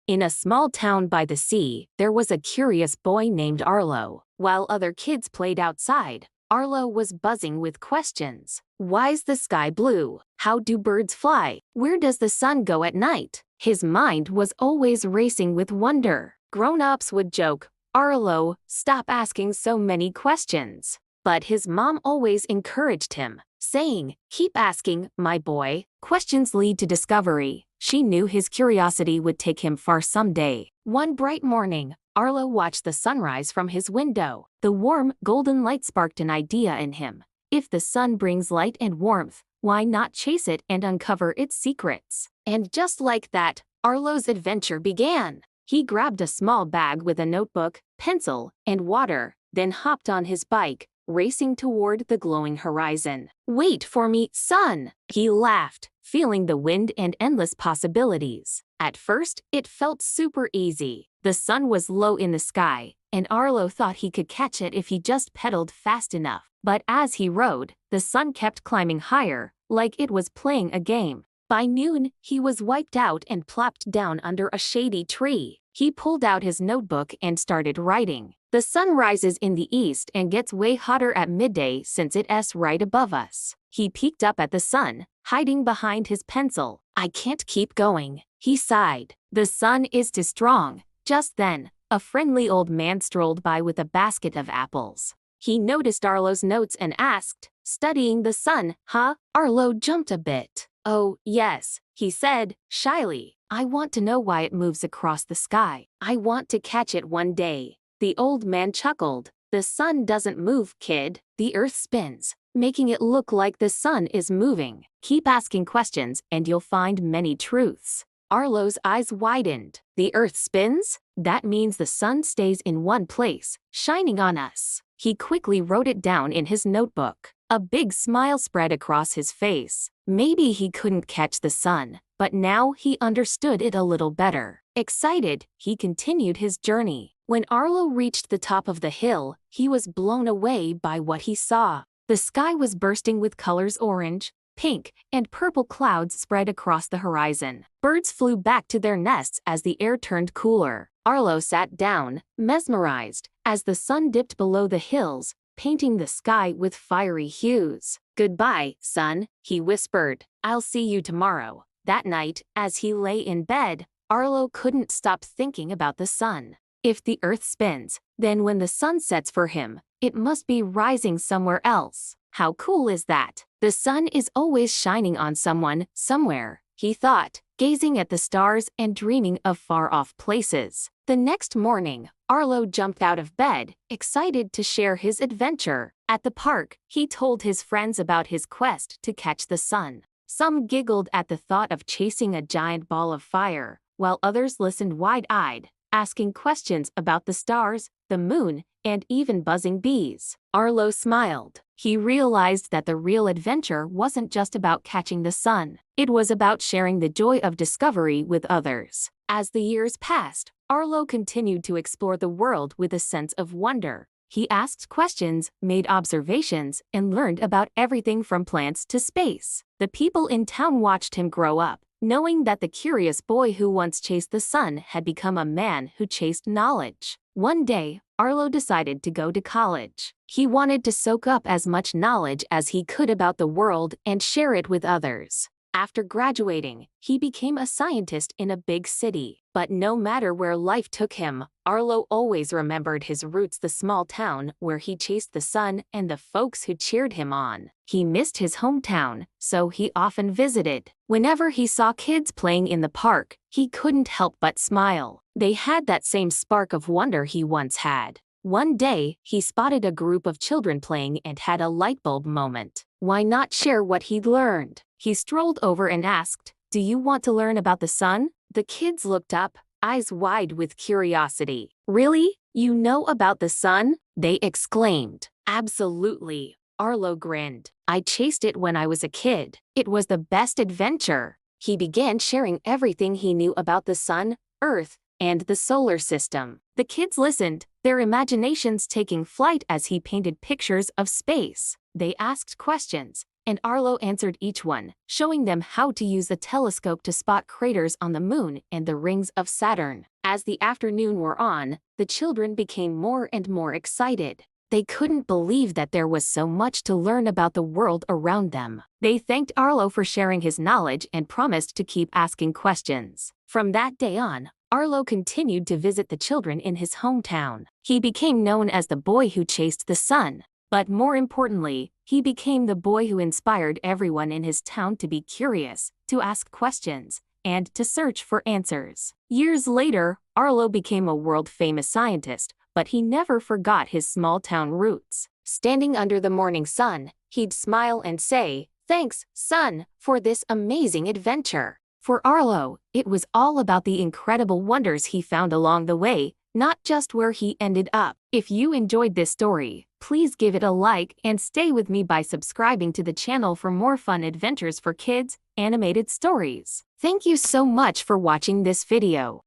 In a small town by the sea, there was a curious boy named Arlo. While other kids played outside, Arlo was buzzing with questions. Why's the sky blue? How do birds fly? Where does the sun go at night? His mind was always racing with wonder. Grown-ups would joke, "Arlo, stop asking so many questions." But his mom always encouraged him, saying, "Keep asking, my boy. Questions lead to discovery." She knew his curiosity would take him far someday. One bright morning, Arlo watched the sunrise from his window. The warm, golden light sparked an idea in him. If the sun brings light and warmth, why not chase it and uncover its secrets? And just like that, Arlo's adventure began. He grabbed a small bag with a notebook, pencil, and water, then hopped on his bike, racing toward the glowing horizon. "Wait for me, son!" he laughed, feeling the wind and endless possibilities. At first, it felt super easy. The sun was low in the sky, and Arlo thought he could catch it if he just pedaled fast enough. But as he rode, the sun kept climbing higher, like it was playing a game. By noon, he was wiped out and plopped down under a shady tree. He pulled out his notebook and started writing. "The sun rises in the east and gets way hotter at midday since it's right above us." He peeked up at the sun, hiding behind his pencil. "I can't keep going," he sighed. "The sun is too strong." Just then, a friendly old man strolled by with a basket of apples. He noticed Arlo's notes and asked, "Studying the sun, huh?" Arlo jumped a bit. "Oh, yes," he said, shyly. "I want to know why it moves across the sky. I want to catch it one day." The old man chuckled. "The sun doesn't move, kid. The earth spins, making it look like the sun is moving. Keep asking questions and you'll find many truths." Arlo's eyes widened. "The earth spins? That means the sun stays in one place, shining on us." He quickly wrote it down in his notebook. A big smile spread across his face. Maybe he couldn't catch the sun, but now he understood it a little better. Excited, he continued his journey. When Arlo reached the top of the hill, he was blown away by what he saw. The sky was bursting with colors: orange, pink, and purple clouds spread across the horizon. Birds flew back to their nests as the air turned cooler. Arlo sat down, mesmerized, as the sun dipped below the hills, painting the sky with fiery hues. "Goodbye, son," he whispered. "I'll see you tomorrow." That night, as he lay in bed, Arlo couldn't stop thinking about the sun. If the earth spins, then when the sun sets for him, it must be rising somewhere else. How cool is that? The sun is always shining on someone, somewhere, he thought, gazing at the stars and dreaming of far-off places. The next morning, Arlo jumped out of bed, excited to share his adventure. At the park, he told his friends about his quest to catch the sun. Some giggled at the thought of chasing a giant ball of fire, while others listened wide-eyed, asking questions about the stars, the moon, and even buzzing bees. Arlo smiled. He realized that the real adventure wasn't just about catching the sun. It was about sharing the joy of discovery with others. As the years passed, Arlo continued to explore the world with a sense of wonder. He asked questions, made observations, and learned about everything from plants to space. The people in town watched him grow up, knowing that the curious boy who once chased the sun had become a man who chased knowledge. One day, Arlo decided to go to college. He wanted to soak up as much knowledge as he could about the world and share it with others. After graduating, he became a scientist in a big city. But no matter where life took him, Arlo always remembered his roots: the small town where he chased the sun and the folks who cheered him on. He missed his hometown, so he often visited. Whenever he saw kids playing in the park, he couldn't help but smile. They had that same spark of wonder he once had. One day, he spotted a group of children playing and had a lightbulb moment. Why not share what he'd learned? He strolled over and asked, "Do you want to learn about the sun?" The kids looked up, eyes wide with curiosity. "Really? You know about the sun?" they exclaimed. "Absolutely," Arlo grinned. "I chased it when I was a kid. It was the best adventure." He began sharing everything he knew about the sun, Earth, and the solar system. The kids listened, their imaginations taking flight as he painted pictures of space. They asked questions, and Arlo answered each one, showing them how to use the telescope to spot craters on the moon and the rings of Saturn. As the afternoon wore on, the children became more and more excited. They couldn't believe that there was so much to learn about the world around them. They thanked Arlo for sharing his knowledge and promised to keep asking questions. From that day on, Arlo continued to visit the children in his hometown. He became known as the boy who chased the sun. But more importantly, he became the boy who inspired everyone in his town to be curious, to ask questions, and to search for answers. Years later, Arlo became a world-famous scientist, but he never forgot his small-town roots. Standing under the morning sun, he'd smile and say, "Thanks, sun, for this amazing adventure." For Arlo, it was all about the incredible wonders he found along the way, not just where he ended up. If you enjoyed this story, please give it a like and stay with me by subscribing to the channel for more fun adventures for kids, animated stories. Thank you so much for watching this video.